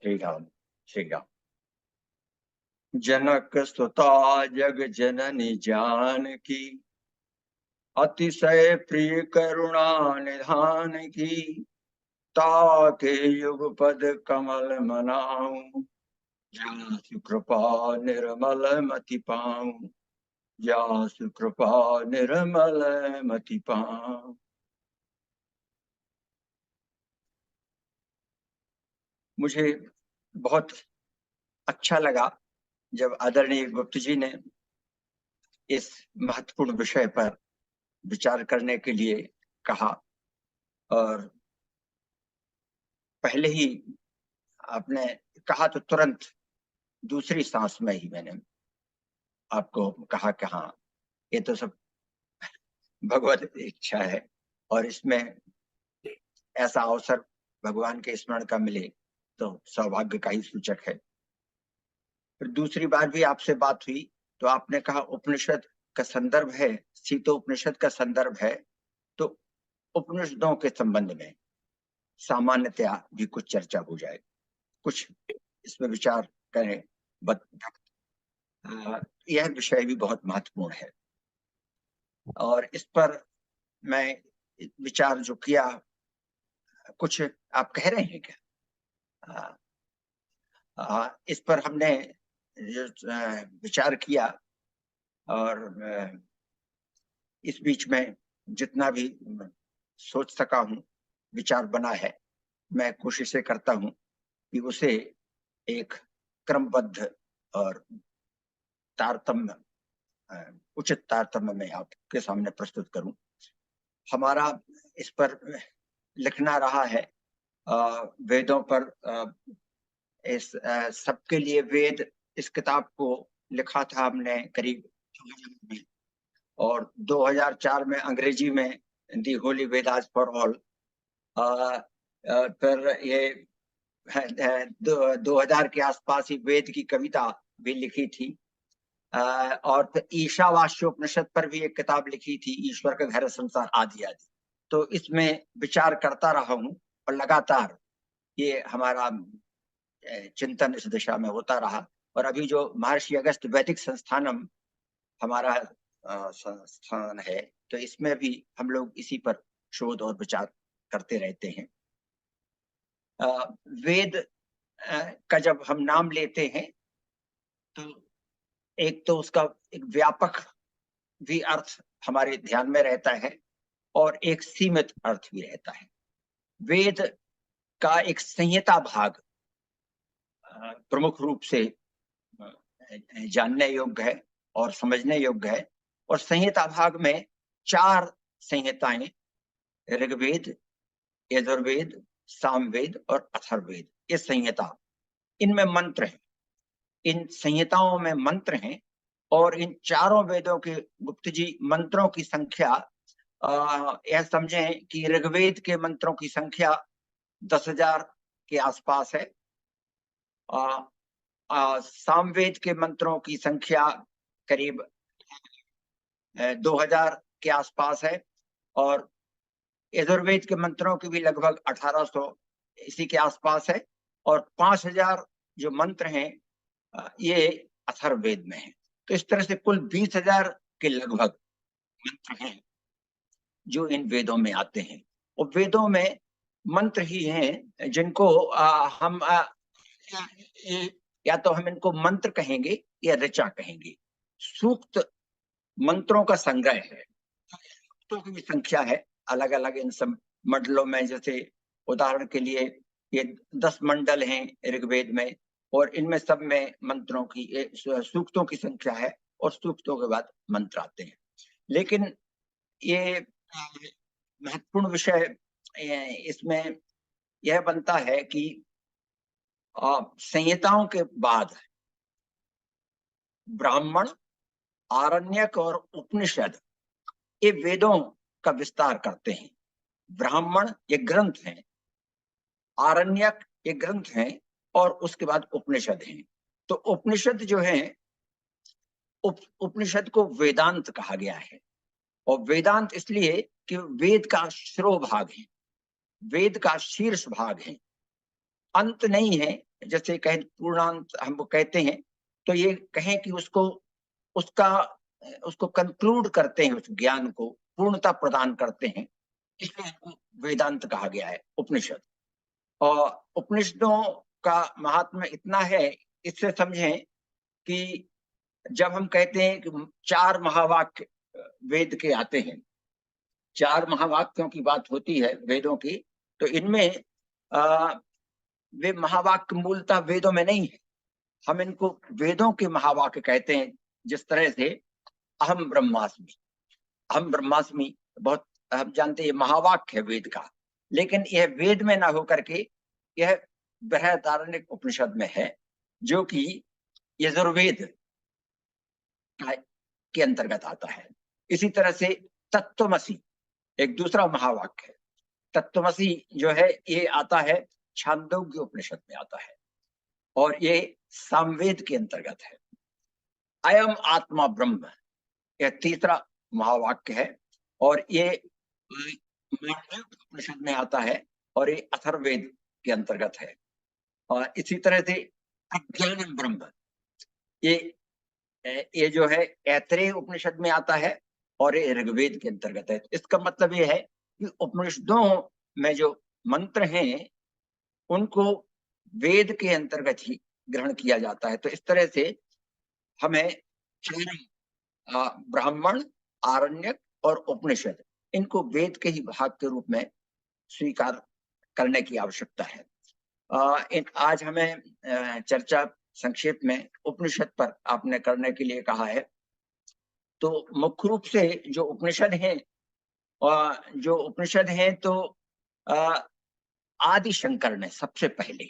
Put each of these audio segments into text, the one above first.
श्री राम श्री राम। जनक सुता जग जननी जानकी, अतिशय प्रिय करुणा निधान की। ताके युगपद कमल मनाऊं, जासु कृपा निर्मल मति पाऊं। जासु कृपा निर्मल मति पाऊं। मुझे बहुत अच्छा लगा जब आदरणीय गुप्त जी ने इस महत्वपूर्ण विषय पर विचार करने के लिए कहा, और पहले ही आपने कहा तो तुरंत दूसरी सांस में ही मैंने आपको कहा कि हाँ, ये तो सब भगवत इच्छा है और इसमें ऐसा अवसर भगवान के स्मरण का मिले तो सौभाग्य का ही सूचक है। फिर दूसरी बार भी आपसे बात हुई तो आपने कहा उपनिषद का संदर्भ है, सीतो उपनिषद का संदर्भ है, तो उपनिषदों के संबंध में सामान्यतया भी कुछ चर्चा हो जाए, कुछ इसमें विचार करें। यह विषय भी बहुत महत्वपूर्ण है और इस पर मैं विचार जो किया, कुछ आप कह रहे हैं क्या? इस पर हमने जो विचार किया और इस बीच में जितना भी सोच सका हूँ, विचार बना है, मैं कोशिशें करता हूँ कि उसे एक क्रमबद्ध और तारतम्य, उचित तारतम्य में आपके सामने प्रस्तुत करूं। हमारा इस पर लिखना रहा है वेदों पर। इस सबके लिए वेद, इस किताब को लिखा था हमने करीब 2000 में, और 2004 में अंग्रेजी में दी होली वेदास फॉर ऑल। फिर ये 2000 के आसपास ही वेद की कविता भी लिखी थी, और फिर ईशावास्योपनिषद पर भी एक किताब लिखी थी, ईश्वर का घर संसार आदि आदि। तो इसमें विचार करता रहा हूँ और लगातार ये हमारा चिंतन इस दिशा में होता रहा। और अभी जो महर्षि अगस्त वैदिक संस्थानम हमारा संस्थान है, तो इसमें भी हम लोग इसी पर शोध और विचार करते रहते हैं। वेद का जब हम नाम लेते हैं तो एक तो उसका एक व्यापक भी अर्थ हमारे ध्यान में रहता है और एक सीमित अर्थ भी रहता है। वेद का एक संहिता भाग प्रमुख रूप से जानने योग्य है और समझने योग्य है, और संहिता भाग में 4 संहिताएं, ऋग्वेद, यजुर्वेद, सामवेद और अथर्ववेद, ये संहिता, इनमें मंत्र हैं, इन संहिताओं में मंत्र हैं। और इन चारों वेदों के गुप्त जी मंत्रों की संख्या, यह समझें कि ऋग्वेद के मंत्रों की संख्या 10,000 के आसपास है, सामवेद के मंत्रों की संख्या करीब 2000 के आसपास है, और यजुर्वेद के मंत्रों की भी लगभग 1800 इसी के आसपास है, और 5000 जो मंत्र हैं ये अथर्ववेद में है। तो इस तरह से कुल 20,000 के लगभग मंत्र हैं जो इन वेदों में आते हैं। और वेदों में मंत्र ही हैं जिनको हम या तो हम इनको मंत्र कहेंगे या ऋचा कहेंगे। सूक्त मंत्रों का संग्रह है, सूक्तों की भी संख्या है अलग अलग इन सब मंडलों में। जैसे उदाहरण के लिए ये 10 मंडल हैं ऋग्वेद में, और इनमें सब में मंत्रों की सूक्तों की संख्या है, और सूक्तों के बाद मंत्र आते हैं। लेकिन ये महत्वपूर्ण विषय इसमें यह बनता है कि संहिताओं के बाद ब्राह्मण, आरण्यक और उपनिषद ये वेदों का विस्तार करते हैं। ब्राह्मण ये ग्रंथ हैं, आरण्यक ये ग्रंथ हैं, और उसके बाद उपनिषद हैं। तो उपनिषद जो है, उपनिषद को वेदांत कहा गया है, और वेदांत इसलिए कि वेद का श्रो भाग है, वेद का शीर्ष भाग है। अंत नहीं है, जैसे कहें पूर्णांत हम वो कहते हैं, तो ये कहें कि उसको कंक्लूड करते हैं, उस ज्ञान को पूर्णता प्रदान करते हैं, इसलिए इनको वेदांत कहा गया है, उपनिषद। और उपनिषदों का महात्म्य इतना है, इससे समझें कि जब हम कहते हैं कि 4 महावाक्य वेद के आते हैं, 4 महावाक्यों की बात होती है वेदों की, तो इनमें वे महावाक्य मूलतः वेदों में नहीं है, हम इनको वेदों के महावाक्य कहते हैं। जिस तरह से अहम ब्रह्मास्मि, अहम ब्रह्मास्मि बहुत हम जानते हैं महावाक्य है वेद का, लेकिन यह वेद में ना होकर के यह बृहदारण्यक उपनिषद में है, जो कि यजुर्वेद के अंतर्गत आता है। इसी तरह से तत्त्वमसि एक दूसरा महावाक्य है, तत्त्वमसि जो है ये आता है छांदोग्य उपनिषद में आता है, और ये सामवेद के अंतर्गत है। अयम आत्मा ब्रह्म यह तीसरा महावाक्य है, और ये मांडव्य उपनिषद में आता है, और ये अथर्ववेद के अंतर्गत है। और इसी तरह से अज्ञानम ब्रह्म ये जो है ऐतरेय उपनिषद में आता है, और ये ऋग्वेद के अंतर्गत है। इसका मतलब ये है कि उपनिषदों में जो मंत्र हैं उनको वेद के अंतर्गत ही ग्रहण किया जाता है। तो इस तरह से हमें ब्राह्मण, आरण्यक और उपनिषद, इनको वेद के ही भाग के रूप में स्वीकार करने की आवश्यकता है। आज हमें चर्चा संक्षेप में उपनिषद पर आपने करने के लिए कहा है। तो मुख्य रूप से जो उपनिषद हैं तो आदि शंकर ने सबसे पहले,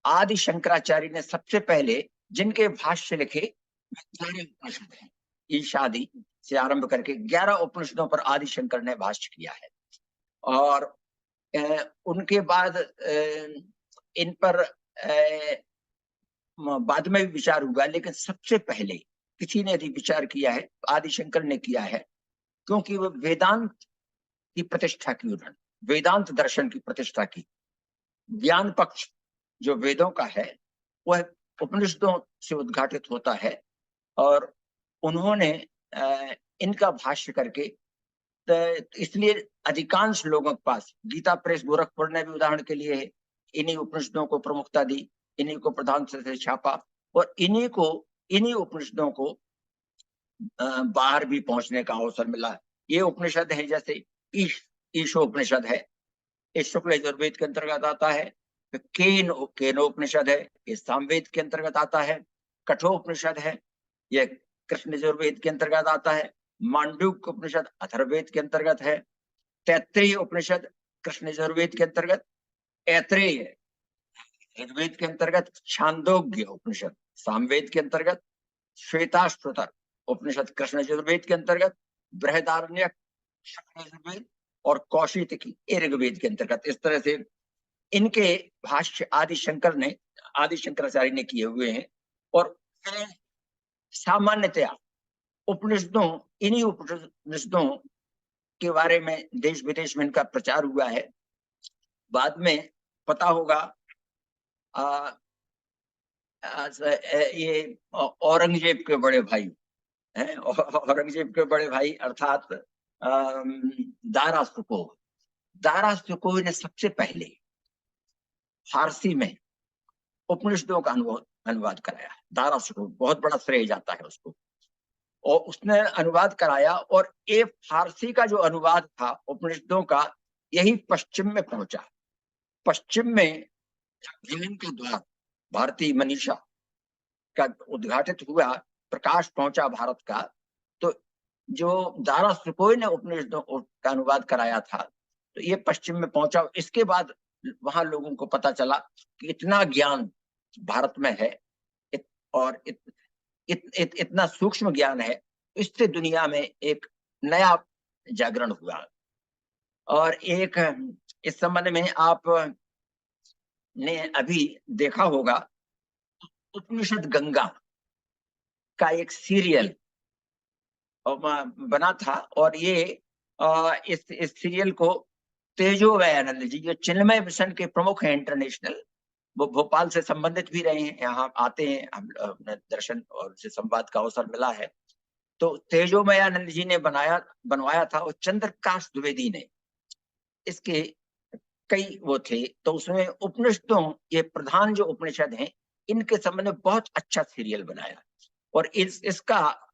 आदि शंकराचार्य ने सबसे पहले जिनके भाष्य लिखे 11 उपनिषद हैं। ईशादि से आरंभ करके 11 उपनिषदों पर आदि शंकर ने भाष्य किया है, और उनके बाद इन पर बाद में भी विचार हुआ, लेकिन सबसे पहले किसी ने यदि विचार किया है आदि शंकर ने किया है, क्योंकि वो वेदांत की प्रतिष्ठा की, उन्होंने वेदांत दर्शन की प्रतिष्ठा की। ज्ञान पक्ष जो वेदों का है वह उपनिषदों से उद्घाटित होता है, और उन्होंने इनका भाष्य करके, इसलिए अधिकांश लोगों के पास गीता प्रेस गोरखपुर ने भी उदाहरण के लिए इन्हीं उपनिषदों को प्रमुखता दी, इन्हीं को प्रधान से छापा, और इन्हीं उपनिषदों को बाहर भी पहुंचने का अवसर मिला। ये उपनिषद है जैसे ईशोपनिषद है, ये शुक्ल यजुर्वेद के अंतर्गत आता है। केनोपनिषद है, ये सामवेद के अंतर्गत आता है। कठोपनिषद है, ये कृष्ण यजुर्वेद के अंतर्गत आता है। मांडूक्य उपनिषद अथर्ववेद के अंतर्गत है। तैत्तिरीय उपनिषद कृष्ण यजुर्वेद के अंतर्गत, ऐतरेय ऋग्वेद के अंतर्गत, छांदोग्य उपनिषद सामवेद के अंतर्गत, श्वेताश्वतर उपनिषद कृष्ण यजुर्वेद के अंतर्गत, बृहदारण्यक शुक्ल यजुर्वेद और कौशितकी ऋग्वेद के अंतर्गत। इस तरह से इनके भाष्य आदि शंकराचार्य ने किए हुए हैं। और सामान्यतया इन्हीं उपनिषदों के बारे में देश विदेश में इनका प्रचार हुआ है। बाद में पता होगा ये औरंगजेब के बड़े भाई हैं, औरंगजेब के बड़े भाई अर्थात दारा सुकोव ने सबसे पहले फारसी में उपनिषदों का अनुवाद कराया। दारा सुकोव, बहुत बड़ा श्रेय जाता है उसको, और उसने अनुवाद कराया, और ये फारसी का जो अनुवाद था उपनिषदों का, यही पश्चिम में पहुंचा। पश्चिम में ज्ञान का द्वार भारतीय मनीषा का उद्घाटित हुआ, प्रकाश पहुंचा भारत का, तो जो दारा सुकोव ने उपनिषदों का अनुवाद कराया था, तो ये पश्चिम में पहुंचा। इसके बाद वहां लोगों को पता चला कि इतना ज्ञान भारत में है, और इतना सूक्ष्म ज्ञान है, इससे दुनिया में एक नया जागरण हुआ। और एक इस संबंध में आप ने अभी देखा होगा, उपनिषद गंगा का एक सीरियल बना था, और ये इस सीरियल को तेजो वैयानंद जी, जो चिन्मय मिशन के प्रमुख हैं इंटरनेशनल, वो भोपाल से संबंधित भी रहे हैं, यहाँ आते हैं, हम अपने दर्शन और उनसे संवाद का अवसर मिला है। तो तेजोमयानंद जी ने बनवाया था, और चंद्रप्रकाश द्विवेदी ने इसके कई वो थे। तो उसमें उपनिषदों, ये प्रधान जो उपनिषद हैं, इनके संबंध में बहुत अच्छा सीरियल बनाया, और इसका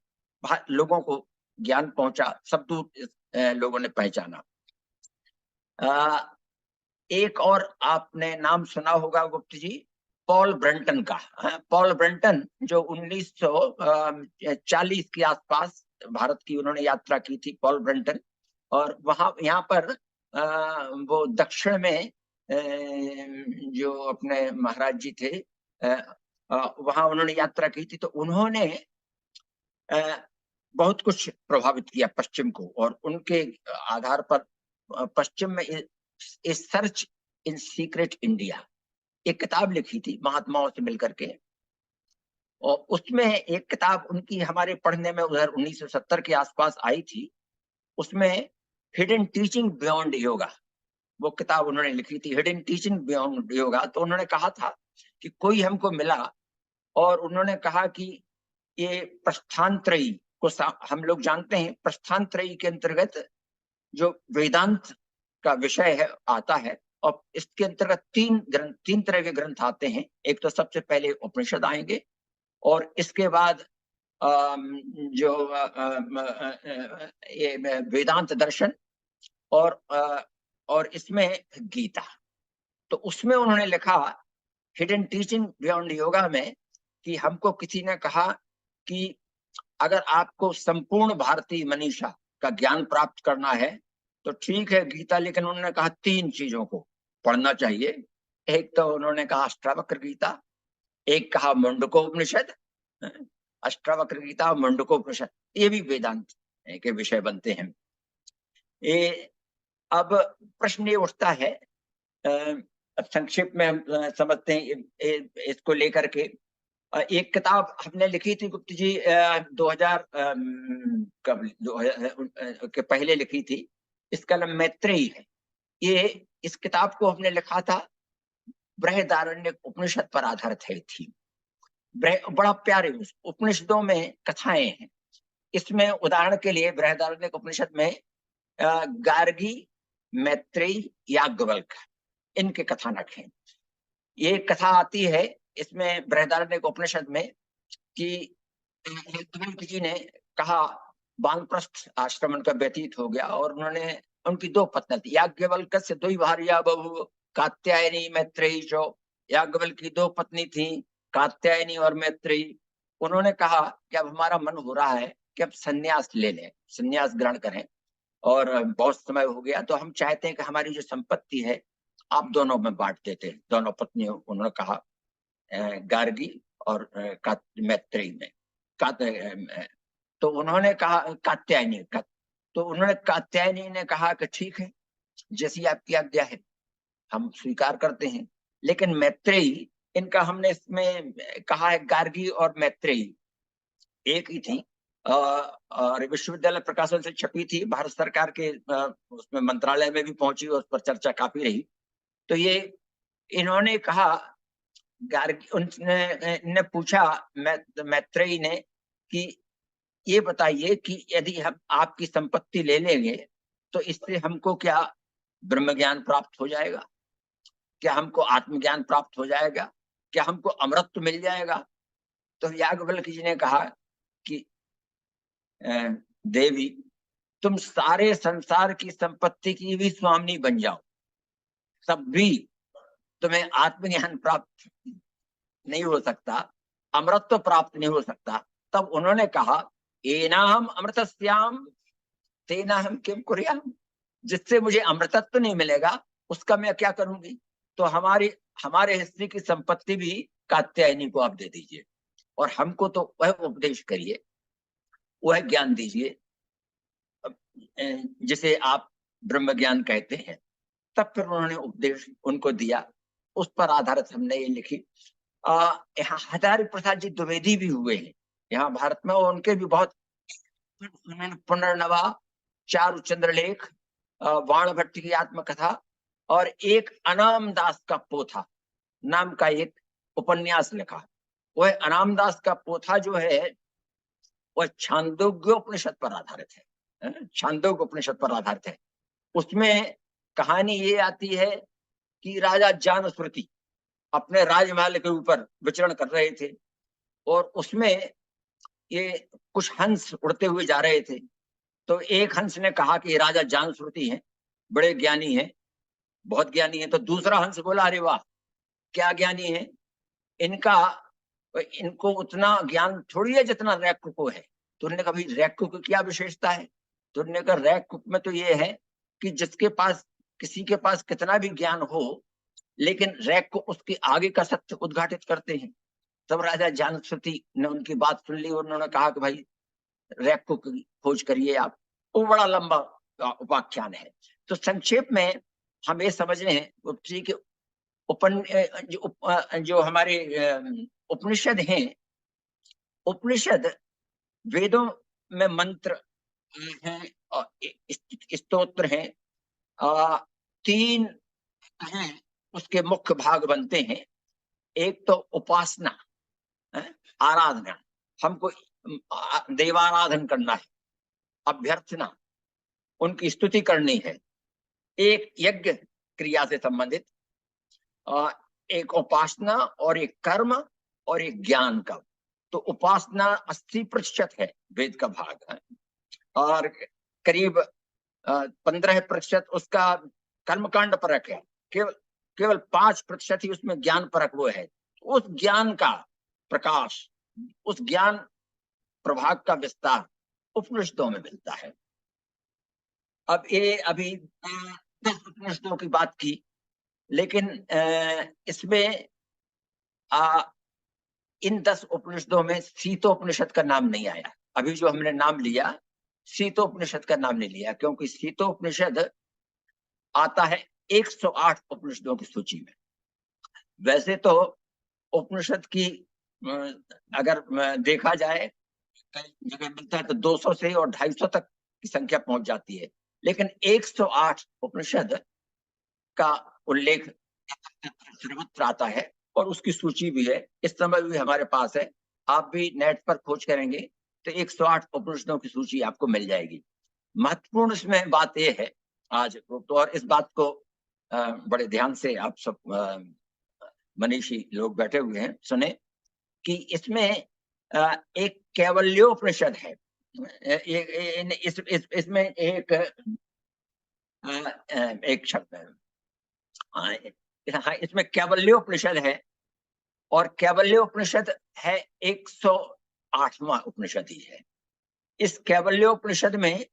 लोगों को ज्ञान पहुंचा, सब दूर लोगों ने पहचाना। एक और आपने नाम सुना होगा गुप्त जी, पॉल ब्रंटन का। पॉल ब्रंटन जो 1940 के आसपास भारत की उन्होंने यात्रा की थी, पॉल ब्रंटन। और वहां यहाँ पर वो दक्षिण में जो अपने महाराज जी थे, वहां उन्होंने यात्रा की थी। तो उन्होंने बहुत कुछ प्रभावित किया पश्चिम को, और उनके आधार पर पश्चिम में सर्च इन सीक्रेट इंडिया एक किताब लिखी थी महात्माओं से मिलकर के। और उसमें एक किताब उनकी हमारे पढ़ने में उधर 1970 के आसपास आई थी, उसमें हिडन टीचिंग बियॉन्ड योगा, वो किताब उन्होंने लिखी थी, हिडन टीचिंग बियॉन्ड योगा। तो उन्होंने कहा था कि कोई हमको मिला और उन्होंने कहा कि ये प्रस्थानत्रयी को हम लोग जानते हैं, प्रस्थानत्रयी के अंतर्गत जो वेदांत का विषय है आता है, और इसके अंतर्गत तीन तरह के ग्रंथ आते हैं। एक तो सबसे पहले उपनिषद आएंगे, और इसके बाद जो ये वेदांत दर्शन, और इसमें गीता। तो उसमें उन्होंने लिखा हिडन टीचिंग बियॉन्ड योगा में कि हमको किसी ने कहा कि अगर आपको संपूर्ण भारतीय मनीषा का ज्ञान प्राप्त करना है तो ठीक है गीता, लेकिन उन्होंने कहा 3 चीजों को पढ़ना चाहिए। एक तो उन्होंने कहा अष्टावक्र गीता, एक कहा मुंडकोपनिषद, अष्टावक्र गीता, मुंडकोपनिषद, ये भी वेदांत के विषय बनते हैं। ये अब प्रश्न ये उठता है, अब संक्षिप्त में हम समझते हैं इसको लेकर के। एक किताब हमने लिखी थी गुप्त जी 2000 के पहले लिखी थी, इसका नाम मैत्रेयी है। ये इस किताब को हमने लिखा था बृहदारण्यक उपनिषद पर आधारित है थी। बड़ा प्यारे उपनिषदों में कथाएं हैं। इसमें उदाहरण के लिए बृहदारण्यक उपनिषद में गार्गी, मैत्रेयी, याज्ञवल्क्य, इनके कथानक हैं। ये कथा आती है इसमें बृहदारण्यक उपनिषद में कि याज्ञवल्क्य जी ने कहा, वानप्रस्थ आश्रम उनका व्यतीत हो गया, और उन्होंने उनकी 2 पत्नी थी। याज्ञवल्क्य से 2 भार्या बहू, कात्यायनी मैत्रेयी जो। याज्ञवल्क्य की 2 पत्नी थी, कात्यायनी और मैत्रेयी। उन्होंने कहा कि अब हमारा मन हो रहा है कि अब संन्यास ले लें, संन्यास ग्रहण करें, और बहुत समय हो गया, तो हम चाहते हैं कि हमारी जो संपत्ति है आप दोनों में बांट देते हैं। दोनों पत्नियों उन्होंने कहा, गार्गी और मैत्रेयी में। तो उन्होंने कहा कात्यायनी तो उन्होंने कात्यायनी ने कहा कि ठीक है, जैसी आपकी आज्ञा है हम स्वीकार करते हैं। लेकिन मैत्रेयी, इनका हमने इसमें कहा है गार्गी और मैत्रेयी एक ही थी, और विश्वविद्यालय प्रकाशन से छपी थी, भारत सरकार के उसमें मंत्रालय में भी पहुंची, उस पर चर्चा काफी रही। तो ये इन्होंने कहा, गार्गी ने पूछा मैत्रेयी ने कि ये बताइए कि यदि हम आपकी संपत्ति ले लेंगे तो इससे हमको क्या ब्रह्म ज्ञान प्राप्त हो जाएगा, क्या हमको आत्मज्ञान प्राप्त हो जाएगा, क्या हमको अमृत मिल जाएगा? तो याज्ञवल्क्य जी ने कहा कि देवी, तुम सारे संसार की संपत्ति की भी स्वामिनी बन जाओ, तब भी तुम्हें आत्मज्ञान प्राप्त नहीं हो सकता, अमृत प्राप्त नहीं हो सकता। तब उन्होंने कहा, एनाहम अमृतस्याम तेनाहम किम कुर्याम, जिससे मुझे अमृतत्व नहीं मिलेगा उसका मैं क्या करूंगी? तो हमारे हिस्से की संपत्ति भी कात्यायनी को आप दे दीजिए, और हमको तो वह उपदेश करिए, वह ज्ञान दीजिए जिसे आप ब्रह्म ज्ञान कहते हैं। तब फिर उन्होंने उपदेश उनको दिया, उस पर आधारित हमने ये लिखी। यहाँ हजारी प्रसाद जी द्विवेदी भी हुए हैं यहाँ भारत में, और उनके भी बहुत, उन्होंने पुनर्नवा, चारु चंद्रलेख, वाण भट्ट की आत्मकथा, और एक अनाम दास का पोथा, नाम का एक उपन्यास लिखा। वह अनामदास का पोथा जो है वह छांदोग्योपनिषद पर आधारित है, छांदोग्य उपनिषद पर आधारित है। उसमें कहानी ये आती है कि राजा जानस्वृति अपने राजमहल के ऊपर विचरण कर रहे थे और उसमें ये कुछ हंस उड़ते हुए जा रहे थे। तो एक हंस ने कहा कि राजा जानस्वृति हैं, बड़े ज्ञानी हैं, बहुत ज्ञानी हैं। तो दूसरा हंस बोला, अरे वाह, क्या ज्ञानी है, इनको उतना ज्ञान थोड़ी है जितना रैक्क को है। तो उन्होंने कहा, भाई रैक्क की क्या विशेषता है? तो उन्होंने कहा, रैक्क में तो ये है कि किसी के पास कितना भी ज्ञान हो, लेकिन रैक्क उसके आगे का सत्य उद्घाटित करते हैं। तब राजा जानस्वृति ने उनकी बात सुन ली और उन्होंने कहा कि भाई रैक्क की खोज करिए आप। वो बड़ा लंबा उपाख्यान है। तो संक्षेप में हम ये समझ रहे हैं कि जो हमारे उपनिषद हैं, उपनिषद वेदों में मंत्र हैं, स्तोत्र हैं, 3 हैं, उसके मुख्य भाग बनते हैं। एक तो उपासना, आराधना, हमको देवाराधन करना है, अभ्यर्थना, उनकी स्तुति करनी है। एक यज्ञ क्रिया से संबंधित, एक उपासना और एक कर्म और एक ज्ञान का। तो उपासना 80% है वेद का भाग है, और करीब 15% उसका कर्मकांड परक है। केवल 5% ही उसमें ज्ञान परक वो है। उस ज्ञान का प्रकाश, उस ज्ञान प्रभाग का विस्तार उपनिषदों में मिलता है। अब ये अभी 10 उपनिषदों की बात की, लेकिन इसमें इन 10 उपनिषदों में शीतोपनिषद का नाम नहीं आया। अभी जो हमने नाम लिया, शीतोपनिषद का नाम नहीं लिया, क्योंकि शीतोपनिषद आता है 108 उपनिषदों की सूची में। वैसे तो उपनिषद की अगर देखा जाए, कई जगह मिलता है तो 200 से और 250 तक की संख्या पहुंच जाती है, लेकिन 108 उपनिषद का उल्लेख सर्वत्र आता है और उसकी सूची भी है। इस समय भी हमारे पास है, आप भी नेट पर खोज करेंगे तो 108 उपनिषदों की सूची आपको मिल जाएगी। महत्वपूर्ण इसमें बात यह है आज तो, और इस बात को बड़े ध्यान से आप सब मनीषी लोग बैठे हुए हैं सुने, कि इसमें एक कैवल्योपनिषद है। इसमें एक शब्द है, हाँ, इसमें कैवल्योपनिषद है, और कैवल्योपनिषद है 108वां उपनिषद ही है। इस कैवल्योपनिषद में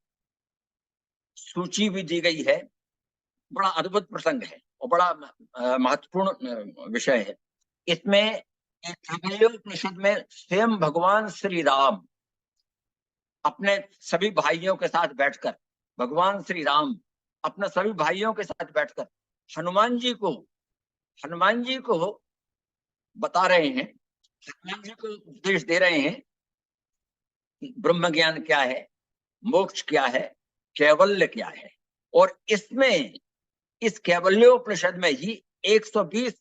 सूची भी दी गई है। बड़ा अद्भुत प्रसंग है और बड़ा महत्वपूर्ण विषय है। इसमें कैवल्योपनिषद में स्वयं भगवान श्री राम अपने सभी भाइयों के साथ बैठकर, भगवान श्री राम अपने सभी भाइयों के साथ बैठकर हनुमान जी को बता रहे हैं, हनुमान जी को उपदेश दे रहे हैं कि ब्रह्म ज्ञान क्या है, मोक्ष क्या है, कैवल्य क्या है। और इसमें इस कैवल्योपनिषद में ही 120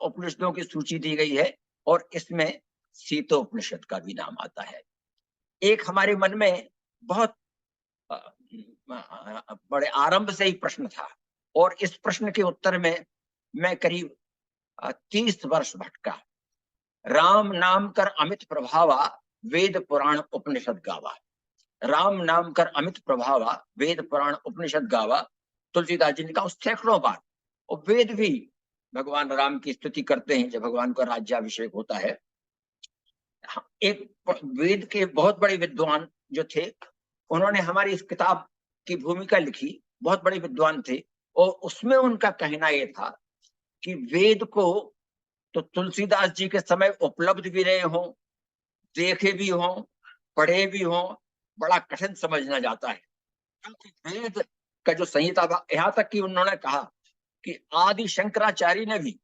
उपनिषदों की सूची दी गई है, और इसमें शीतोपनिषद का भी नाम आता है। एक हमारे मन में बहुत बड़े आरंभ से ही प्रश्न था, और इस प्रश्न के उत्तर में मैं करीब 30 वर्ष भटका। राम नाम कर अमित प्रभावा, वेद पुराण उपनिषद गावा। राम नाम कर अमित प्रभावा, वेद पुराण उपनिषद गावा। तुलसीदास जी ने कहा सैकड़ों बार। और वेद भी भगवान राम की स्तुति करते हैं जब भगवान का राज्याभिषेक होता है। एक वेद के बहुत बड़े विद्वान जो थे, उन्होंने हमारी इस किताब की भूमिका लिखी, बहुत बड़े विद्वान थे, और उसमें उनका कहना यह था कि वेद को तो तुलसीदास जी के समय उपलब्ध भी रहे हों, देखे भी हों, पढ़े भी हों, बड़ा कठिन समझना जाता है। क्योंकि वेद का जो संहिता, यहां तक कि उन्होंने कहा कि आदि शंकराचार्य ने भी,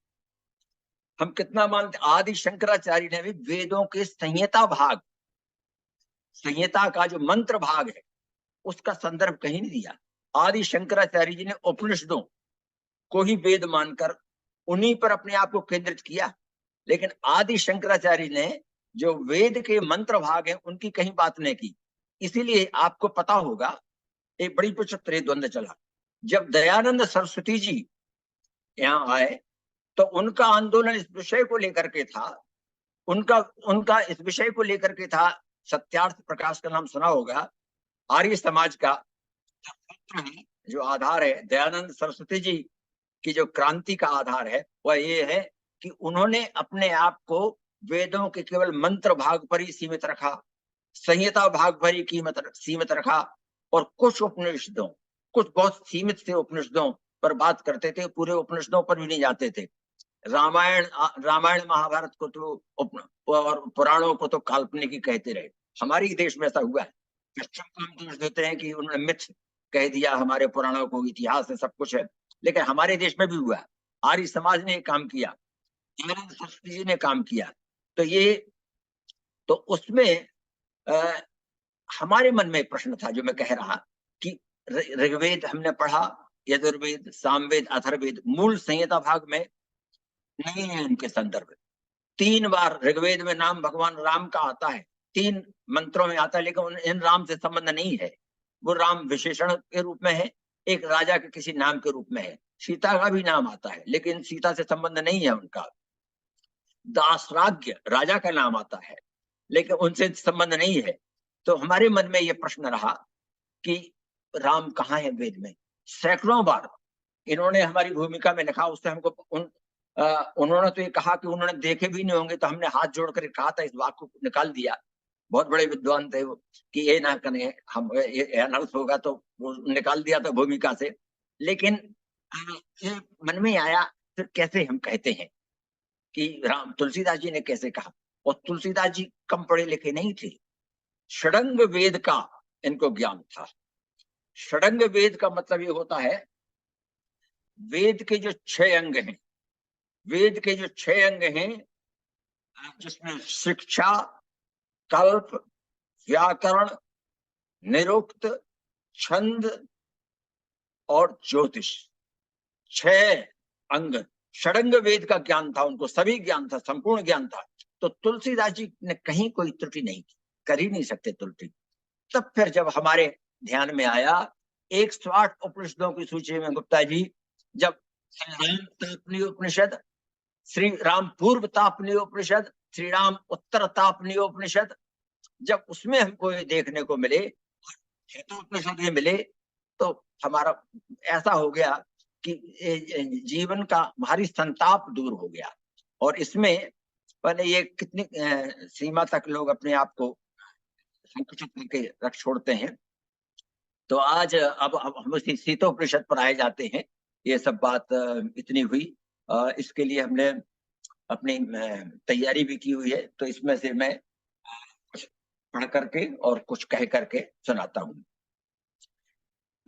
हम कितना मानते, आदि शंकराचार्य ने भी वेदों के संहिता का जो मंत्र भाग है उसका संदर्भ कहीं नहीं दिया। आदि शंकराचार्य जी ने उपनिषदों को ही वेद मानकर उन्हीं पर अपने आप को केंद्रित किया। लेकिन आदि शंकराचार्य ने जो वेद के मंत्र भाग हैं उनकी कहीं बात नहीं की। इसीलिए आपको पता होगा एक बड़ी विचित्र द्वंद्व चला। जब दयानंद सरस्वती जी यहाँ आए तो उनका आंदोलन इस विषय को लेकर के था, उनका उनका इस विषय को लेकर के था, सत्यार्थ प्रकाश का नाम सुना होगा, आर्य समाज का जो आधार है, दयानंद सरस्वती जी की जो क्रांति का आधार है वह ये है कि उन्होंने अपने आप को वेदों के केवल मंत्र भाग पर ही सीमित रखा, संहिता भाग पर ही सीमित रखा, और कुछ उपनिषदों, कुछ बहुत सीमित से उपनिषदों पर बात करते थे, पूरे उपनिषदों पर भी नहीं जाते थे। रामायण महाभारत को तो और पुराणों को तो काल्पनिक ही कहते रहे। हमारे देश में ऐसा हुआ है, पश्चिम को हम दोष देते हैं कि उन्होंने मिथ कह दिया, हमारे पुराणों को इतिहास है, सब कुछ है, लेकिन हमारे देश में भी हुआ। आर्य समाज ने काम किया, सरस्वती जी ने काम किया। तो उसमें हमारे मन में प्रश्न था जो मैं कह रहा कि ऋग्वेद हमने पढ़ा, यजुर्वेद, सामवेद, अथर्ववेद मूल संहिता भाग में नहीं है इनके संदर्भ। 3 बार ऋग्वेद में नाम भगवान राम का आता है, 3 मंत्रों में आता है, लेकिन इन राम से संबंध नहीं है। वो राम विशेषण के रूप में है, एक राजा के किसी नाम के रूप में है। सीता का भी नाम आता है लेकिन सीता से संबंध नहीं है उनका। दासराज्य राजा का नाम आता है लेकिन उनसे संबंध नहीं है। तो हमारे मन में ये प्रश्न रहा कि राम कहाँ है वेद में। सैकड़ों बार इन्होंने हमारी भूमिका में लिखा, उससे हमको उन्होंने तो ये कहा कि उन्होंने देखे भी नहीं होंगे, तो हमने हाथ जोड़ कर कहा था, इस वाक्य को निकाल दिया। बहुत बड़े विद्वान थे वो कि ये ना करें, हम ये अनर्थ होगा, तो वो निकाल दिया था भूमिका से। लेकिन ये मन में आया फिर कैसे हम कहते हैं कि राम, तुलसीदास जी ने कैसे कहा। और तुलसीदास जी कम पढ़े लिखे नहीं थे, षडंग वेद का इनको ज्ञान था। षडंग वेद का मतलब ये होता है वेद के जो 6 अंग हैं, वेद के जो 6 अंग हैं, जिसमें शिक्षा, कल्प, व्याकरण, निरुक्त, छंद और ज्योतिष, 6 अंग। षडंग वेद का ज्ञान था उनको, सभी ज्ञान था, संपूर्ण ज्ञान था। तो तुलसीदास जी ने कहीं कोई त्रुटि नहीं की, कर ही नहीं सकते त्रुटि। तब फिर जब हमारे ध्यान में आया 108 उपनिषदों की सूची में गुप्ता जी, जब श्री राम तापनीय उपनिषद, श्री राम पूर्व तापनीय उपनिषद, श्री राम उत्तर तापनीय उपनिषद, जब उसमें हमको ये देखने को मिले, उपनिषद में मिले, तो हमारा ऐसा हो गया कि जीवन का भारी संताप दूर हो गया। और इसमें पहले ये कितनी सीमा तक लोग अपने आप को संकुचित करके रख छोड़ते हैं। तो आज अब हम शीतोपनिषद पर आए जाते हैं। ये सब बात इतनी हुई, इसके लिए हमने अपनी तैयारी भी की हुई है, तो इसमें से मैं कुछ पढ़ करके और कुछ कह करके सुनाता हूँ।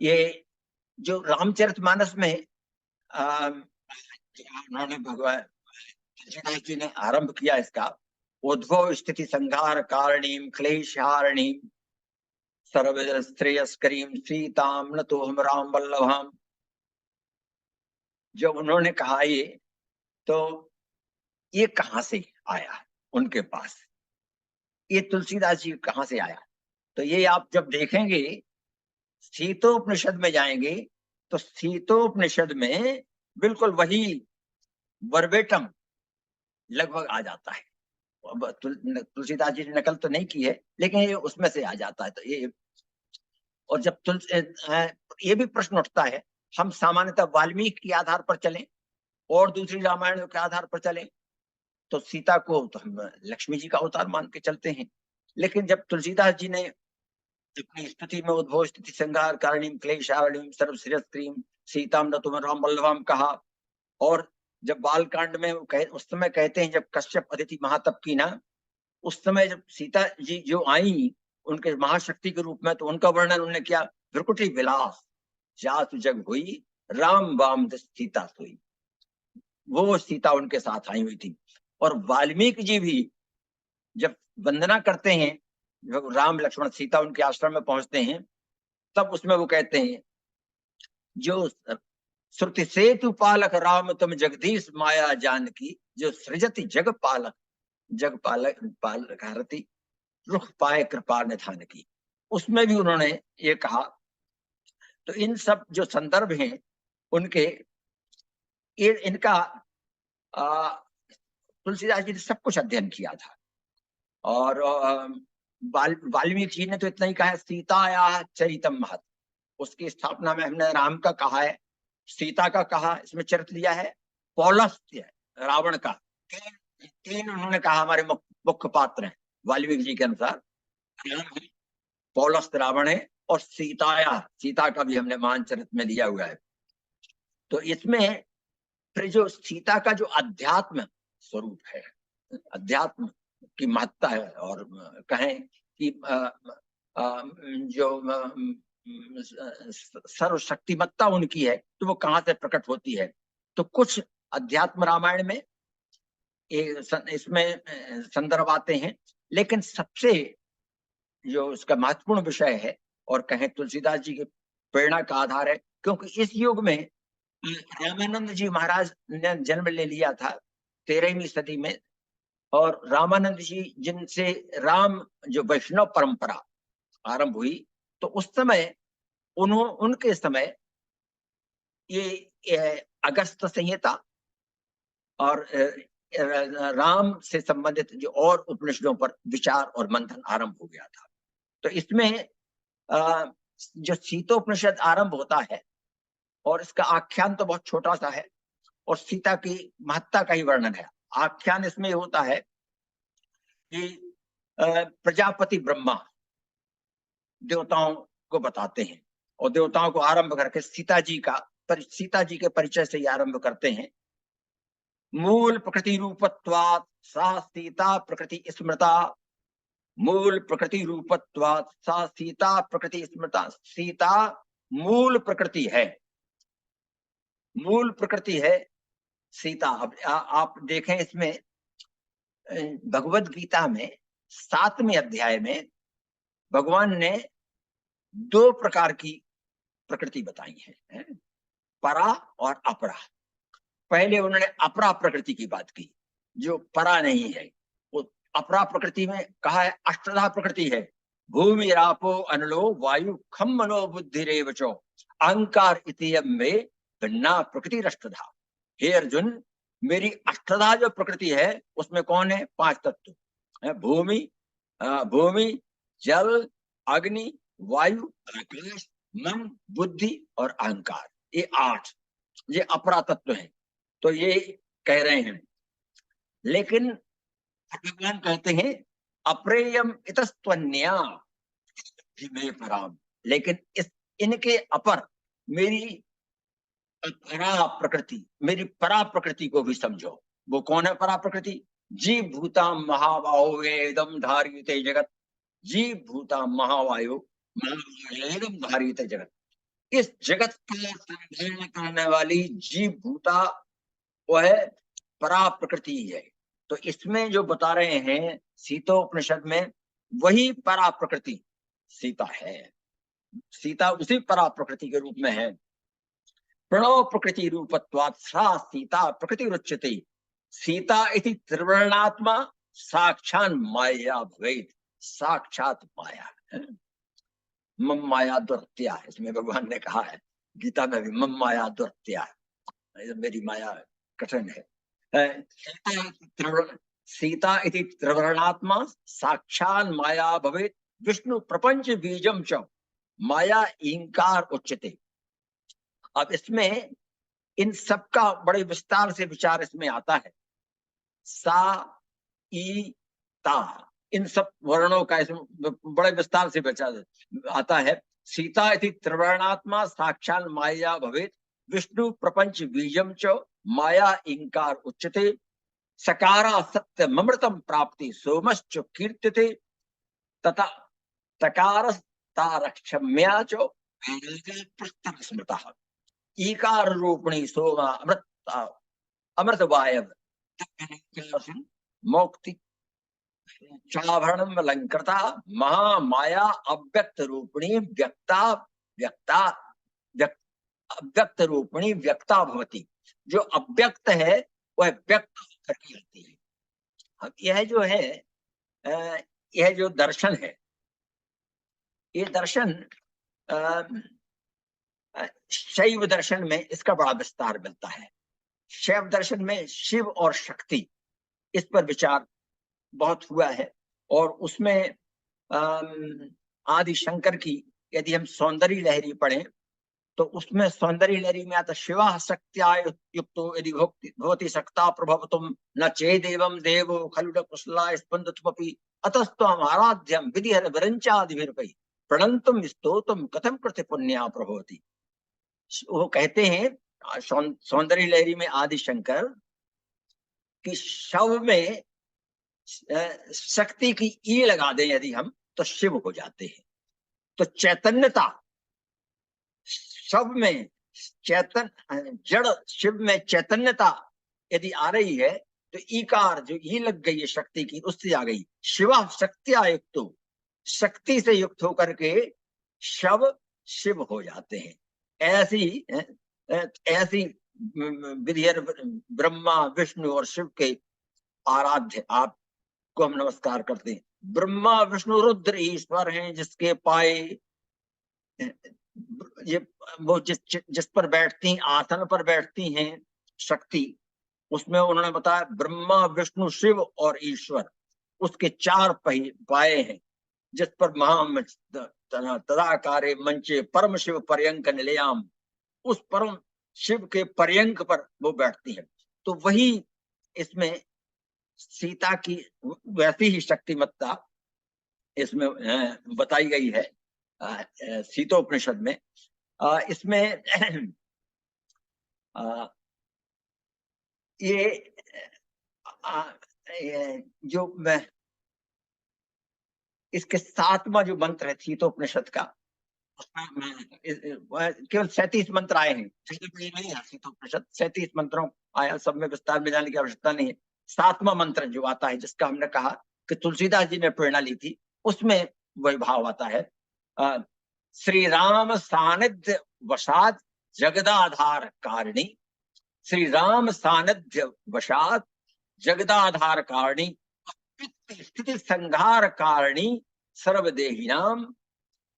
ये जो रामचरितमानस में उन्होंने भगवान तुलसीदास जी ने आरंभ किया इसका, उद्भव स्थिति संहार कारणीम क्लेशहारणीम सर्व श्रेयस्करीम सीताम न तो हम राम वल्लभाम। जब उन्होंने कहा ये, तो ये कहां से आया उनके पास, ये तुलसीदास जी कहां से आया। तो ये आप जब देखेंगे शीतोपनिषद में जाएंगे तो शीतोपनिषद में बिल्कुल वही वर्बेटम लगभग आ जाता है। तुलसीदास जी ने नकल तो नहीं की है लेकिन ये उसमें से आ जाता है। तो ये, और जब ये भी प्रश्न उठता है, हम सामान्यतः वाल्मीकि के आधार पर चलें और दूसरी रामायण के आधार पर चलें, तो सीता को तो हम लक्ष्मी जी का अवतार मान के चलते हैं। लेकिन जब तुलसीदास जी ने अपनी स्तुति में उद्भव स्थिति संहार कारणीम क्लेशहारणीम सर्वश्रेयस्करीम सीताम न तुम राम वल्लभाम कहा, और जब बालकांड में उस समय कहते हैं जब कश्यप अदिति महातप की ना, उस समय जब सीता जी जो आई उनके महाशक्ति के रूप में, तो उनका वर्णन उन्होंने किया, भ्रुकुटी विलास जासु जग हुई राम वाम सीता सोई। वो सीता उनके साथ आई हुई थी। और वाल्मीकि जी भी जब वंदना करते हैं, जब राम लक्ष्मण सीता उनके आश्रम में पहुंचते हैं, तब उसमें वो कहते हैं जो श्रुति सेतु पालक राम तुम जगदीश माया जानकी, जो सृजति जग पालक पालक हरति रुख पाए कृपा निधान की। उसमें भी उन्होंने ये कहा। तो इन सब जो संदर्भ हैं उनके, ये इनका तुलसीदास जी ने सब कुछ अध्ययन किया था। और वाल्मीकि जी ने तो इतना ही कहा है, सीताया चरितम महत्। उसकी स्थापना में हमने राम का कहा है, सीता का कहा, इसमें चरित्र लिया है, पौलस्त्य रावण का। तीन उन्होंने कहा हमारे मुख्य पात्र हैं वाल्मीकि जी के अनुसार। राम है, पौलस्त्य रावण है, और सीता का भी हमने महान चरित्र में लिया हुआ है। तो इसमें फिर जो सीता का जो अध्यात्म स्वरूप है, अध्यात्म की महत्ता है, और कहें कि जो सर्वशक्तिमत्ता उनकी है, तो वो कहाँ से प्रकट होती है। तो कुछ अध्यात्म रामायण में इसमें संदर्भ आते हैं, लेकिन सबसे जो उसका महत्वपूर्ण विषय है, और कहें तुलसीदास जी के प्रेरणा का आधार है, क्योंकि इस युग में रामानंद जी महाराज ने जन्म ले लिया था 13वीं सदी में। और रामानंद जी जिनसे राम जो वैष्णव परंपरा आरंभ हुई, तो उस समय उनके समय ये अगस्त संहिता और राम से संबंधित जो और उपनिषदों पर विचार और मंथन आरंभ हो गया था। तो इसमें जो सीतोपनिषद आरंभ होता है, और इसका आख्यान तो बहुत छोटा सा है, और सीता की महत्ता का ही वर्णन है। आख्यान इसमें होता है कि प्रजापति ब्रह्मा देवताओं को बताते हैं, और देवताओं को आरंभ करके सीता जी के परिचय से ही आरंभ करते हैं। मूल प्रकृति रूपत्वात् सा सीता प्रकृति स्मृता, मूल प्रकृति रूपत्वात् सा सीता प्रकृति स्मृता। सीता मूल प्रकृति है, मूल प्रकृति है सीता। अब आप देखें, इसमें भगवत गीता में 7वें अध्याय में भगवान ने 2 प्रकार की प्रकृति बताई है, परा और अपरा। पहले उन्होंने अपरा प्रकृति की बात की, जो परा नहीं है। वो अपरा प्रकृति में कहा है अष्टधा प्रकृति है, भूमि रापो अनलो वायु खम मनो बुद्धि रेवचो अहंकार इतियम में भिन्ना प्रकृति अष्टधा। हे अर्जुन, मेरी अष्टधा जो प्रकृति है उसमें कौन है? 5 तत्व, भूमि जल अग्नि वायु आकाश मन बुद्धि और अहंकार, ये 8, ये अपरा तत्व है। तो ये कह रहे हैं, लेकिन भगवान कहते हैं अप्रेयम इतस्त्वन्या में पराम, लेकिन इनके अपर मेरी परा प्रकृति, मेरी परा प्रकृति को भी समझो। वो कौन है परा प्रकृति? जीव भूता महाबाहो एदम धारिते जगत, जीव भूता महावायु एदम धारिते जगत। इस जगत का संधारण करने वाली जीव भूता वो है परा प्रकृति है। तो इसमें जो बता रहे हैं सीतोपनिषद में, वही परा प्रकृति सीता है। सीता उसी परा प्रकृति के रूप में है। प्रणव प्रकृति रूपत्वात् सा सीता प्रकृति रुच्यते, सीता इति त्रिवर्णात्मा साक्षात माया भवेत्, साक्षात माया है। मम माया दुर्त्या, इसमें भगवान ने कहा है गीता में भी, मम माया दुर्त्या, मेरी माया कठिन है। सीता इति त्रिवर्णात्मा साक्षात माया भवेत्, विष्णु प्रपंच बीजम च माया इंकार उच्यते। अब इसमें इन सब का बड़े विस्तार से विचार इसमें आता है। सा ई ता, इन सब वर्णों का इसमें बड़े विस्तार से विचार आता है। सीता इति त्रिवर्णात्मा साक्षात माया भवेत्, विष्णु प्रपंच बीजम च माया इंकार उच्यते, सकारा सत्य ममृतम प्राप्ति सोमश्च कीर्त्यते, तथा तकार तारक्षम्या च प्रस्तर स्मृतः, ईकार रूपिणी सोमा अमृत अमृत वायव मोक्ति चाभरणम अलंकृता महामाया अव्यक्त रूपिणी व्यक्ता व्यक्ता अव्यक्त रूपिणी व्यक्ता भवती, जो अव्यक्त है वह व्यक्त करके आती है। अब यह जो है यह जो दर्शन है, ये दर्शन शैव दर्शन में इसका बड़ा विस्तार मिलता है। शैव दर्शन में शिव और शक्ति, इस पर विचार बहुत हुआ है। और उसमें आदि शंकर की यदि हम सौंदर्य लहरी पढ़ें तो उसमें सौंदर्य लहरी में आता शिवा शक्त्या युक्तो यदि भवति शक्ता प्रभवतुम न चेदेवं देवो खलु कुशला स्पंदतुमपि अतस्त्वम् आराध्यं विधिहर विरंचादिभिर्वै प्रणंतुम स्तोतुम कथम कृति पुण्या प्रभवति। वो कहते हैं सौंदर्य लहरी में आदि शंकर कि शव में शक्ति की ई लगा दें यदि हम तो शिव हो जाते हैं। तो चैतन्यता शव में जड़ शिव में चैतन्यता यदि आ रही है तो ईकार जो ई लग गई है शक्ति की, उससे आ गई। शिवा शक्तिया युक्तो, शक्ति से युक्त होकर के शव शिव हो जाते हैं। ऐसी विधि ब्रह्मा विष्णु और शिव के आराध्य आपको हम नमस्कार करते हैं। ब्रह्मा विष्णु रुद्र ईश्वर हैं जिसके पाए ये वो जिस पर बैठती, आसन पर बैठती हैं शक्ति, उसमें उन्होंने बताया ब्रह्मा विष्णु शिव और ईश्वर, उसके चार पाए हैं जिस पर महा तदाकारे मंचे परम शिव पर्यंक निलयाम, उस परम शिव के पर्यंक पर वो बैठती है। तो वही इसमें सीता की वैसी ही शक्तिमत्ता इसमें बताई गई है सीतोपनिषद में। इसमें ये जो इसके 7वां जो मंत्र है सीतोपनिषद का, उसमें केवल 37 मंत्र आए हैं, नहीं है सीतोपनिषद 37 मंत्रों आया, सब में विस्तार में जाने की आवश्यकता नहीं है। 7वां मंत्र जो आता है जिसका हमने कहा कि तुलसीदास जी ने प्रेरणा ली थी, उसमें वही भाव आता है श्री राम सानिध्य वशात जगदाधार कारिणी, श्री राम सानिध्य वशात जगदाधार कारिणी स्थिति संहार कारिणी सर्वदेहिनाम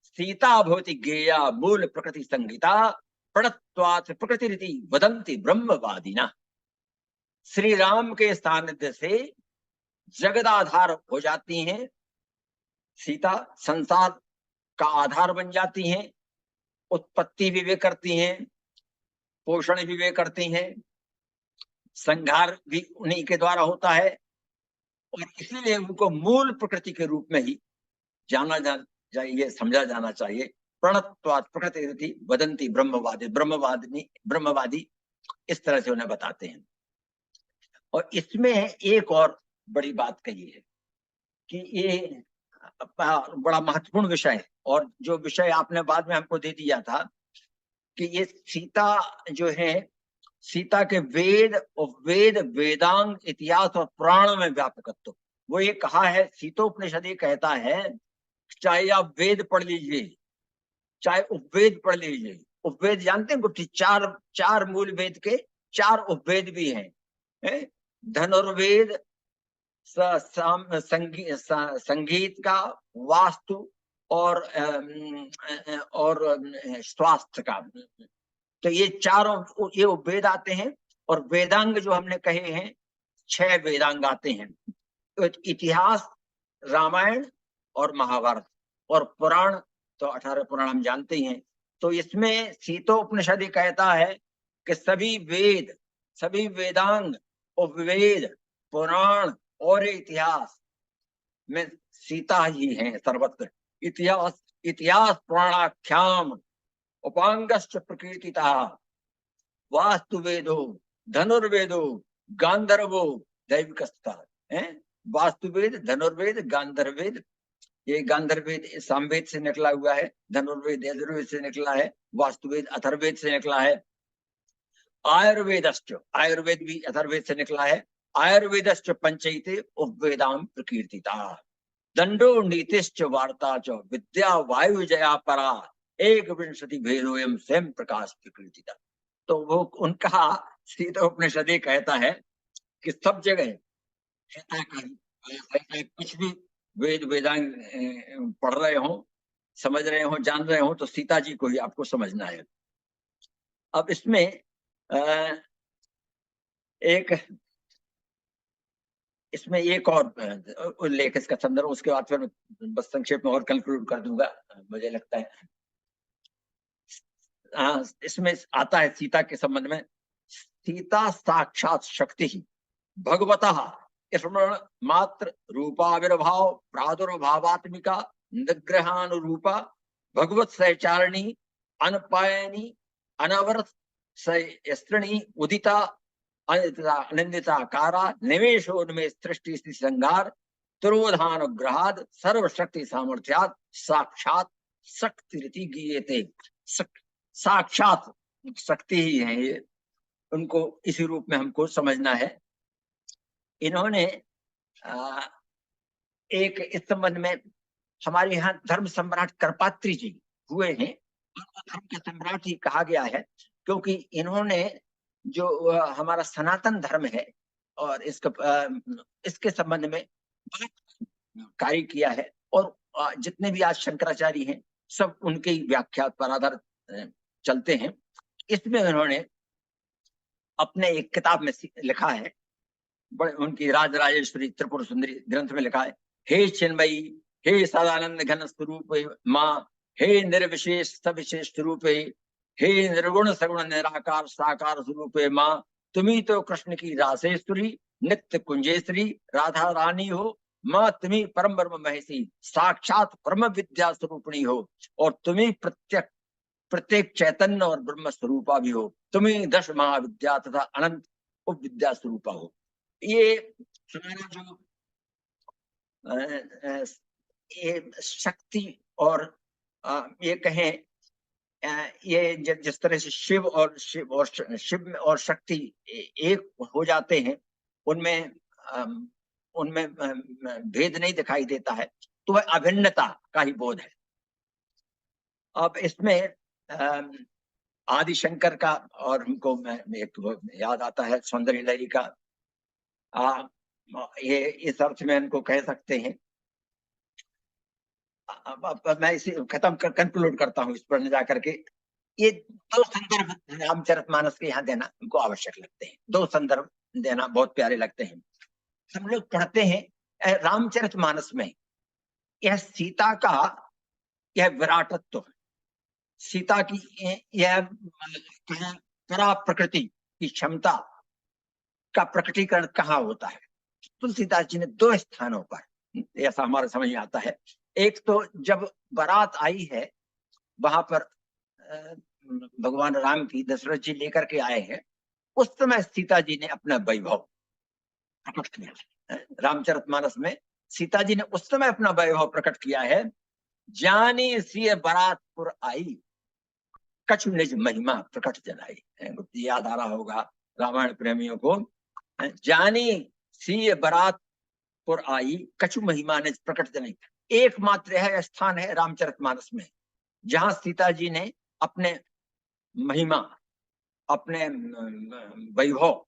सीता भवति गेया मूल प्रकृति संगीता प्रणत्वात् प्रकृति रीति वदंती ब्रह्मवादिना। श्री राम के सानिध्य से जगदाधार हो जाती हैं सीता, संसार का आधार बन जाती हैं, उत्पत्ति भी वे करती हैं, पोषण भी वे करती हैं, संहार भी उन्हीं के द्वारा होता है। और इसीलिए उनको मूल प्रकृति के रूप में ही जाना चाहिए, समझा जाना चाहिए। प्रणत्वात् प्रकृति रीति वदंती ब्रह्मवादी, ब्रह्मवादी इस तरह से उन्हें बताते हैं। और इसमें एक और बड़ी बात कही है कि ये बड़ा महत्वपूर्ण विषय है, और जो विषय आपने बाद में हमको दे दिया था कि ये सीता जो है, सीता के वेद वेदांग इतिहास और पुराण में व्यापकत्व, वो ये कहा है सीतोपनिषद ये कहता है चाहे आप वेद पढ़ लीजिए चाहे उपवेद पढ़ लीजिए। उपवेद जानते हैं गुट्ठी, चार मूल वेद के 4 उपवेद भी हैं, धनुर्वेद, संगीत का, वास्तु और स्वास्थ्य का। तो ये चारों ये वेद आते हैं। और वेदांग जो हमने कहे हैं 6 वेदांग आते हैं, तो इतिहास रामायण और महाभारत, और पुराण तो 18 पुराण हम जानते ही हैं। तो इसमें सीतोपनिषद ये कहता है कि सभी वेद, सभी वेदांग, उपवेद, पुराण और इतिहास में सीता ही है सर्वत्र। इतिहास पुराणाख्याम उपांगश्च प्रकृतिता वास्तुवेदो धनुर्वेदो गांधर्वो दैविकस्ता है। वास्तुवेद, धनुर्वेद, गांधर्वेद, ये गांधर्वेद सामवेद से निकला हुआ है, धनुर्वेद यजुर्वेद से निकला है, वास्तुवेद अथर्ववेद से निकला है, आयुर्वेदश्च, आयुर्वेद भी अथर्ववेद से निकला है, आयुर्वेदश्च पंचैते उपवेदाम प्रकीर्तिता दंडो नीतिश्च वार्ता च विद्या वायु जया परा एक विंशति भेदोयम स्वयं प्रकाश प्रकृति था। तो वो उनका सीता उपनिषद ये कहता है कि सब जगह सीता का कुछ भी वेद वेदांग पढ़ रहे हो, समझ रहे हो, जान रहे हो, तो सीता जी को ही आपको समझना है। अब इसमें एक और उल्लेख इसका संदर्भ, उसके बाद फिर बस संक्षेप में और कंक्लूड कर दूंगा मुझे लगता है। इसमें आता है सीता के संबंध में, सीता साक्षात शक्ति ही भगवतः स्मरण मात्र रूपाविर्भाव प्रादुर्भावात्मिका निग्रहानुरूपा भगवत सहचारिणी अनपायनी अनवरत स्त्रिणी उदिता अनंदिताकारा निवेशोन्मेष सृष्टि संगार तिरोधानुग्रहाद सर्वशक्ति सामर्थ्यात साक्षात शक्ति रीति गीयते। साक्षात शक्ति ही है ये, उनको इसी रूप में हमको समझना है। इन्होंने एक इस संबंध में हमारे यहाँ धर्म सम्राट करपात्री जी हुए हैं, धर्म के सम्राट ही कहा गया है, क्योंकि इन्होंने जो हमारा सनातन धर्म है और इसके संबंध में कार्य किया है। और जितने भी आज शंकराचार्य हैं सब उनके व्याख्या पर आधारित चलते हैं। इसमें उन्होंने अपने एक किताब में लिखा है, बड़े उनकी राजराजेश्वरी त्रिपुर सुंदरी ग्रंथ में लिखा है, हे चिन्मयी, हे सदानंद घन स्वरूप माँ, हे निर्विशेष सविशेष स्वरूप, हे निर्गुण सगुण निराकार साकार स्वरूप माँ, तुम्ही तो कृष्ण की रासेश्वरी नित्य कुंजेश्वरी राधा रानी हो माँ, तुम्ही परम ब्रह्म महेशी साक्षात परम विद्या स्वरूपिणी हो, और तुम्ही प्रत्येक चैतन्य और ब्रह्म स्वरूपा भी हो, तुम्ही दश महाविद्या तथा अनंत उपविद्या स्वरूपा हो। ये हमारा जो ये शक्ति और ये कहें, ये जिस तरह से शिव और शक्ति एक हो जाते हैं, उनमें भेद नहीं दिखाई देता है, तो वह अभिन्नता का ही बोध है। अब इसमें आदि शंकर का, और हमको एक याद आता है सौंदर्य लहरी का, ये इस अर्थ में इनको कह सकते हैं। अब मैं इसे खत्म कंक्लूड करता हूँ इस पर न जाकर के। ये दो संदर्भ रामचरितमानस के यहाँ देना हमको आवश्यक लगते हैं, दो संदर्भ देना बहुत प्यारे लगते हैं। हम लोग पढ़ते हैं रामचरितमानस में यह सीता का यह विराटत्व, सीता की यह परा प्रकृति की क्षमता का प्रकटीकरण कहाँ होता है। तुलसीदास जी ने दो स्थानों पर ऐसा हमारे समझ में आता है। एक तो जब बारात आई है, वहां पर भगवान राम की दशरथ जी लेकर के आए हैं, उस समय सीता जी ने अपना वैभव प्रकट किया। रामचरितमानस में सीता जी ने उस समय अपना वैभव प्रकट किया है, जानी सी बारातपुर आई कछु निज महिमा प्रकट जलाई। याद आ रहा होगा रामायण प्रेमियों को, जानी सी बारातपुर आई कछु महिमा निज प्रकट जलाई। एकमात्र है स्थान है रामचरितमानस में जहां सीता जी ने अपने महिमा, अपने वैभव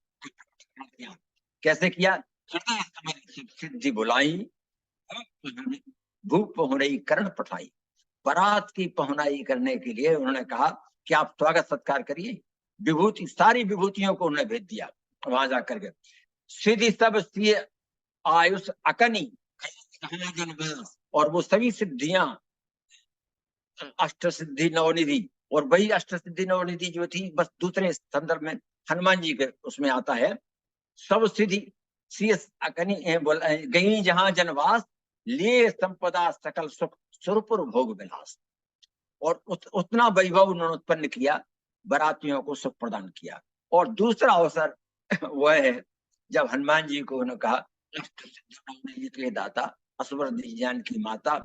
कैसे किया, सिद्धि बुलाई भूप पहुंचाई करण पठाई। बारात की पहुनाई करने के लिए उन्होंने कहा कि आप स्वागत सत्कार करिए, विभूति सारी विभूतियों को उन्होंने भेज दिया वहां जाकर के। सिद्धि सब आयुष अकनी, और वो सभी सिद्धियां अष्ट सिद्धि नवनिधि, और वही अष्ट सिद्धि नवनिधि जो थी बस दूसरे संदर्भ में हनुमान जी के उसमें आता है, सब सिद्धि अकनी गई जहां जनवास लिए संपदा सकल सुख सुरपुर भोग विलास। और उतना वैभव उन्होंने उत्पन्न किया, बरातियों को सुख प्रदान किया। और दूसरा अवसर वह है जब हनुमान जी को उन्होंने कहा के दाता असवर ज्ञान की माता।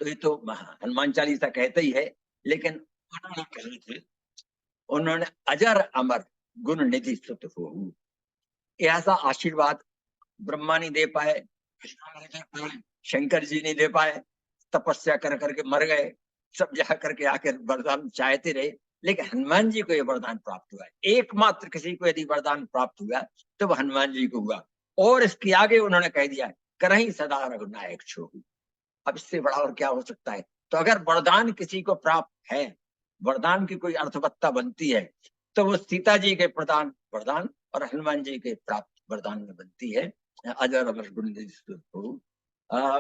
तो ये तो हनुमान चालीसा कहते ही है, लेकिन उन्होंने कहे थे, उन्होंने अजर अमर गुण निधि सुत हो। ऐसा आशीर्वाद ब्रह्मा नहीं दे पाए, शंकर जी नहीं दे पाए, तपस्या कर करके मर गए, सब जा करके आकर वरदान चाहते रहे, लेकिन हनुमान जी को ये वरदान प्राप्त हुआ। एकमात्र किसी को यदि वरदान प्राप्त हुआ तो वह हनुमान जी को हुआ, और इसके आगे उन्होंने कह दिया, करहीं सदा रघुनायक छोहू। अब इससे बड़ा और क्या हो सकता है। तो अगर वरदान किसी को प्राप्त है, वरदान की कोई अर्थवत्ता बनती है, तो वो सीता जी के प्रदान वरदान और हनुमान जी के प्राप्त वरदान में बनती है। अजर अमर गुण हो।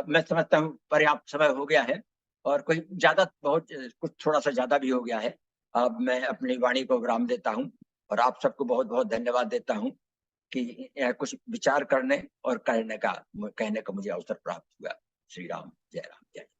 मैं समझता हूँ पर्याप्त समय हो गया है, और कोई ज्यादा बहुत कुछ थोड़ा सा ज्यादा भी हो गया है। अब मैं अपनी वाणी को विराम देता हूँ, और आप सबको बहुत बहुत धन्यवाद देता हूँ कि कुछ विचार करने और कहने का मुझे अवसर प्राप्त हुआ। श्री राम, जय राम, जय।